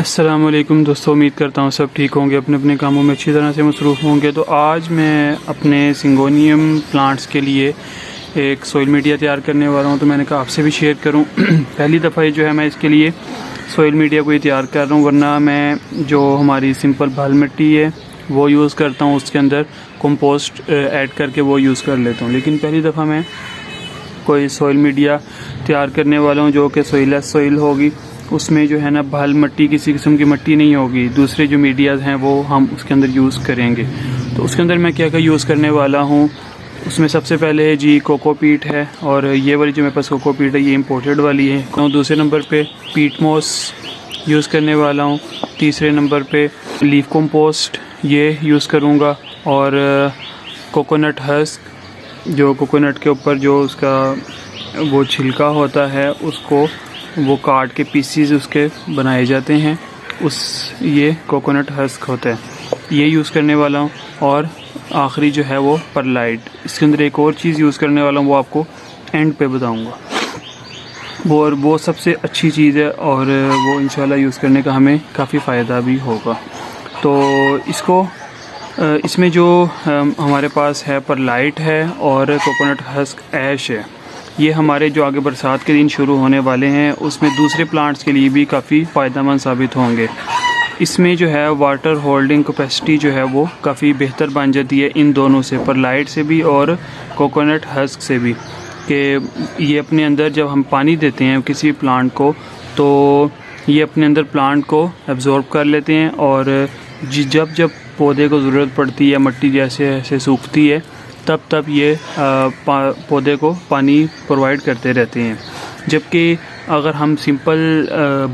अस्सलामुअलैकुम दोस्तों, उम्मीद करता हूँ सब ठीक होंगे, अपने अपने कामों में अच्छी तरह से मसरूफ़ होंगे। तो आज मैं अपने सिंगोनियम प्लांट्स के लिए एक सॉइल मीडिया तैयार करने वाला हूँ, तो मैंने कहा आपसे भी शेयर करूँ। पहली दफ़ा ये जो है मैं इसके लिए सॉइल मीडिया को ही तैयार कर रहा हूँ, वरना मैं जो हमारी सिंपल भाल मिट्टी है वो यूज़ करता हूँ, उसके अंदर कंपोस्ट ऐड करके वो यूज़ कर लेता हूँ। लेकिन पहली दफ़ा मैं कोई सॉइल मीडिया तैयार करने वाला हूँ जो कि सॉइललेस सॉइल होगी। उसमें जो है ना भाल मिट्टी, किसी किस्म की मिट्टी नहीं होगी, दूसरे जो मीडियाज़ हैं वो हम उसके अंदर यूज़ करेंगे। तो उसके अंदर मैं क्या क्या यूज़ करने वाला हूँ, उसमें सबसे पहले है जी कोकोपीट है, और ये वाली जो मेरे पास कोकोपीट है ये इंपोर्टेड वाली है। और दूसरे नंबर पे पीट मॉस यूज़ करने वाला हूँ। तीसरे नंबर पे लीफ कंपोस्ट ये यूज़ करूँगा, और कोकोनट हस्क, जो कोकोनट के ऊपर जो उसका वो छिलका होता है उसको वो काट के पीसीज उसके बनाए जाते हैं, ये कोकोनट हस्क होता है, ये यूज़ करने वाला हूँ। और आखिरी जो है वो परलाइट। इसके अंदर एक और चीज़ यूज़ करने वाला हूँ, वो आपको एंड पे बताऊँगा। वो सबसे अच्छी चीज़ है और वो इंशाल्लाह यूज़ करने का हमें काफ़ी फ़ायदा भी होगा। तो इसमें जो हमारे पास है परलाइट है और कोकोनट हस्क ऐश है, ये हमारे जो आगे बरसात के दिन शुरू होने वाले हैं उसमें दूसरे प्लांट्स के लिए भी काफ़ी फ़ायदेमंद साबित होंगे। इसमें जो है वाटर होल्डिंग कैपेसिटी जो है वो काफ़ी बेहतर बन जाती है इन दोनों से, परलाइट से भी और कोकोनट हस्क से भी, कि ये अपने अंदर जब हम पानी देते हैं किसी प्लांट को तो ये अपने अंदर प्लांट को एब्जॉर्ब कर लेते हैं, और जब पौधे को ज़रूरत पड़ती है, मिट्टी जैसे ऐसे सूखती है, तब ये पौधे को पानी प्रोवाइड करते रहते हैं। जबकि अगर हम सिंपल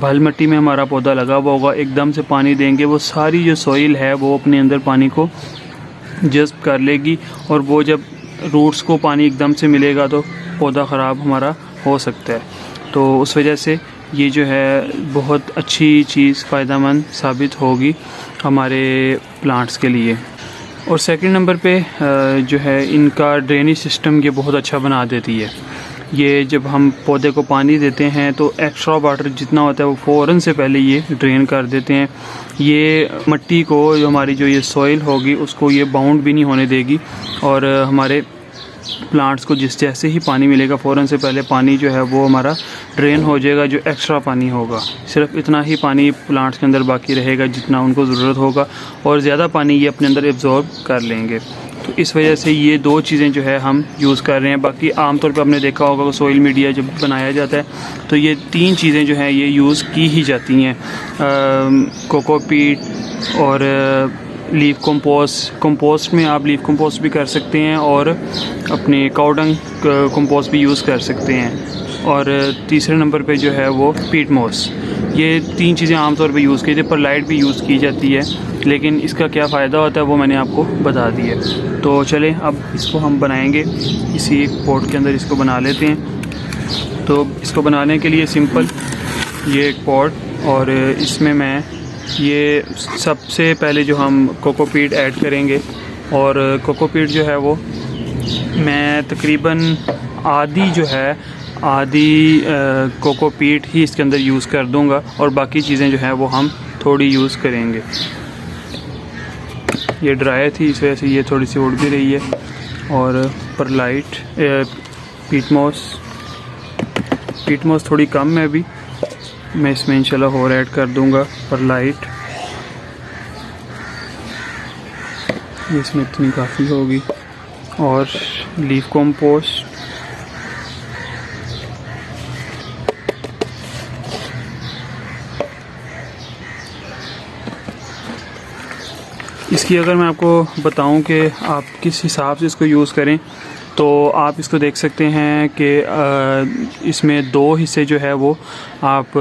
भल मिट्टी में हमारा पौधा लगा हुआ होगा, एकदम से पानी देंगे, वो सारी जो सॉइल है वो अपने अंदर पानी को जज़्ब कर लेगी, और वो जब रूट्स को पानी एकदम से मिलेगा तो पौधा ख़राब हमारा हो सकता है। तो उस वजह से ये जो है बहुत अच्छी चीज़, फ़ायदेमंद साबित होगी हमारे प्लांट्स के लिए। और सेकंड नंबर पे जो है इनका ड्रेनेज सिस्टम ये बहुत अच्छा बना देती है। ये जब हम पौधे को पानी देते हैं तो एक्स्ट्रा वाटर जितना होता है वो फ़ौरन से पहले ये ड्रेन कर देते हैं। ये मिट्टी को, जो हमारी जो ये सॉइल होगी उसको ये बाउंड भी नहीं होने देगी, और हमारे प्लांट्स को जैसे ही पानी मिलेगा फ़ौरन से पहले पानी जो है वो हमारा ड्रेन हो जाएगा। जो एक्स्ट्रा पानी होगा सिर्फ इतना ही पानी प्लांट्स के अंदर बाकी रहेगा जितना उनको ज़रूरत होगा, और ज़्यादा पानी ये अपने अंदर एब्जॉर्ब कर लेंगे। तो इस वजह से ये दो चीज़ें जो है हम यूज़ कर रहे हैं। बाकी आमतौर पर आपने देखा होगा कि सॉइल मीडिया जब बनाया जाता है तो ये तीन चीज़ें जो हैं ये यूज़ की ही जाती हैं, कोकोपीट और लीफ कंपोस्ट में आप लीफ कंपोस्ट भी कर सकते हैं, और अपने काउडंग कंपोस्ट भी यूज़ कर सकते हैं, और तीसरे नंबर पे जो है वो पीट मॉस। ये तीन चीज़ें आमतौर पे यूज़ की जाती है, परलाइट भी यूज़ की जाती है, लेकिन इसका क्या फ़ायदा होता है वो मैंने आपको बता दिया। तो चलें अब इसको हम बनाएंगे, इसी एक पॉट के अंदर इसको बना लेते हैं। तो इसको बनाने के लिए सिंपल ये एक पॉट, और इसमें मैं ये सबसे पहले जो हम कोकोपीट ऐड करेंगे, और कोकोपीट जो है वो मैं तकरीबन आधी कोकोपीट ही इसके अंदर यूज़ कर दूंगा, और बाकी चीज़ें जो है वो हम थोड़ी यूज़ करेंगे। ये ड्राई थी इस वजह से ये थोड़ी सी उड़ भी रही है। और परलाइट पीट मॉस थोड़ी कम है, अभी मैं इसमें इंशाल्लाह और ऐड कर दूंगा परलाइट, ये इसमें इतनी काफ़ी होगी। और लीफ कंपोस्ट, इसकी अगर मैं आपको बताऊं कि आप किस हिसाब से इसको यूज़ करें, तो आप इसको देख सकते हैं कि इसमें दो हिस्से जो है वो आप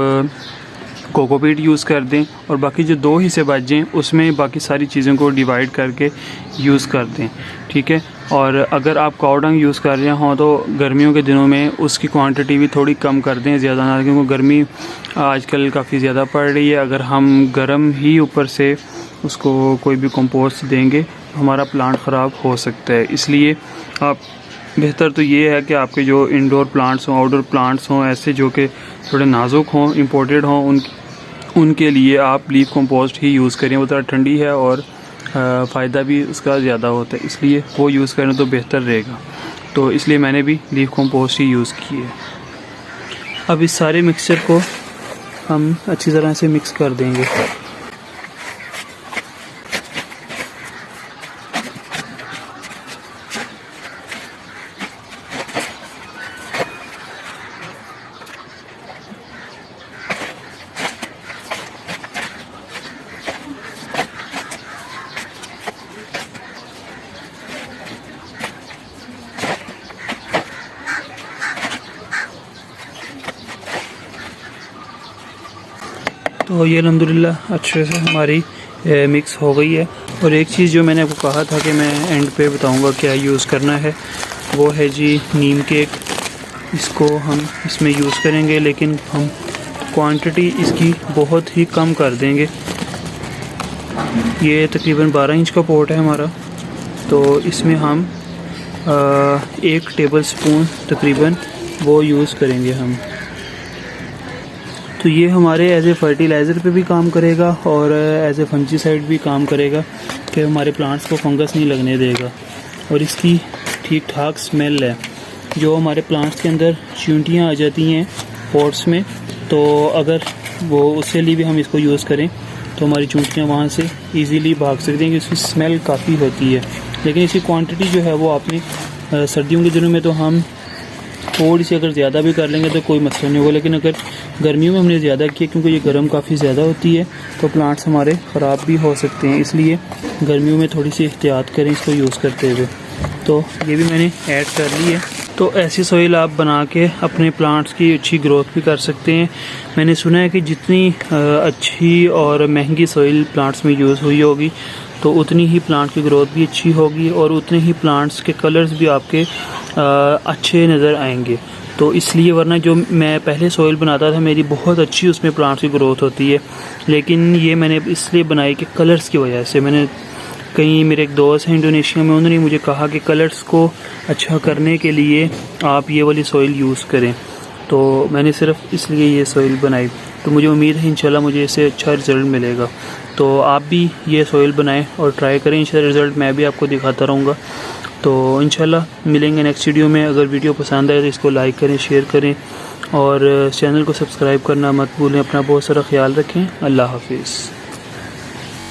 कोकोपीट यूज़ कर दें, और बाकी जो दो हिस्से बच जाएँ उसमें बाकी सारी चीज़ों को डिवाइड करके यूज़ कर दें, ठीक है। और अगर आप काउडंग यूज़ कर रहे हों तो गर्मियों के दिनों में उसकी क्वांटिटी भी थोड़ी कम कर दें, ज़्यादा ना, क्योंकि गर्मी आजकल काफ़ी ज़्यादा पड़ रही है। अगर हम गर्म ही ऊपर से उसको कोई भी कंपोस्ट देंगे हमारा प्लांट ख़राब हो सकता है। इसलिए आप बेहतर तो ये है कि आपके जो इंडोर प्लांट्स हों, आउटडोर प्लांट्स हों, ऐसे जो कि थोड़े नाजुक हों, इंपोर्टेड हों, उनके लिए आप लीफ कंपोस्ट ही यूज़ करें। वो थोड़ा ठंडी है और फ़ायदा भी उसका ज़्यादा होता है, इसलिए वो यूज़ करें तो बेहतर रहेगा। तो इसलिए मैंने भी लीफ कंपोस्ट ही यूज़ की है। अब इस सारे मिक्सचर को हम अच्छी तरह से मिक्स कर देंगे। तो ये अल्हम्दुलिल्लाह अच्छे से हमारी मिक्स हो गई है। और एक चीज़ जो मैंने आपको कहा था कि मैं एंड पे बताऊंगा क्या यूज़ करना है, वो है जी नीम केक। इसको हम इसमें यूज़ करेंगे, लेकिन हम क्वांटिटी इसकी बहुत ही कम कर देंगे। ये तकरीबन 12 इंच का पॉट है हमारा, तो इसमें हम 1 टेबल स्पून तकरीबन वो यूज़ करेंगे हम। तो ये हमारे एज ए फर्टिलाइज़र पे भी काम करेगा और एज ए फंजीसाइड भी काम करेगा कि हमारे प्लांट्स को फंगस नहीं लगने देगा। और इसकी ठीक ठाक स्मेल है। जो हमारे प्लांट्स के अंदर चींटियाँ आ जाती हैं पॉट्स में, तो अगर वो उसके लिए भी हम इसको यूज़ करें तो हमारी चींटियाँ वहाँ से इजीली भाग सकती हैं, कि इसकी स्मेल काफ़ी होती है। लेकिन इसकी क्वांटिटी जो है वो आपने सर्दियों के दिनों में तो हम थोड़ी सी अगर ज़्यादा भी कर लेंगे तो कोई मसला नहीं होगा। लेकिन अगर गर्मियों में हमने ज़्यादा किया, क्योंकि ये गर्म काफ़ी ज़्यादा होती है, तो प्लांट्स हमारे ख़राब भी हो सकते हैं। इसलिए गर्मियों में थोड़ी सी एहतियात करें इसको यूज़ करते हुए। तो ये भी मैंने ऐड कर ली है। तो ऐसी सोइल आप बना के अपने प्लांट्स की अच्छी ग्रोथ भी कर सकते हैं। मैंने सुना है कि जितनी अच्छी और महंगी सोइल प्लांट्स में यूज़ हुई होगी, तो उतनी ही प्लांट की ग्रोथ भी अच्छी होगी और उतने ही प्लांट्स के कलर्स भी आपके अच्छे नज़र आएंगे। तो इसलिए, वरना जो मैं पहले सोइल बनाता था मेरी बहुत अच्छी उसमें प्लांट्स की ग्रोथ होती है, लेकिन ये मैंने इसलिए बनाई कि कलर्स की वजह से। मैंने कहीं, मेरे एक दोस्त हैं इंडोनेशिया में, उन्होंने मुझे कहा कि कलर्स को अच्छा करने के लिए आप ये वाली सोइल यूज़ करें, तो मैंने सिर्फ इसलिए ये सोइल बनाई। तो मुझे उम्मीद है इंशाल्लाह मुझे इससे अच्छा रिज़ल्ट मिलेगा। तो आप भी ये सोइल बनाएं और ट्राई करें, इंशाल्लाह रिज़ल्ट मैं भी आपको दिखाता रहूँगा। तो इंशाल्लाह मिलेंगे नेक्स्ट वीडियो में। अगर वीडियो पसंद आए तो इसको लाइक करें, शेयर करें और चैनल को सब्सक्राइब करना मत भूलें। अपना बहुत सारा ख्याल रखें। अल्लाह हाफिज़।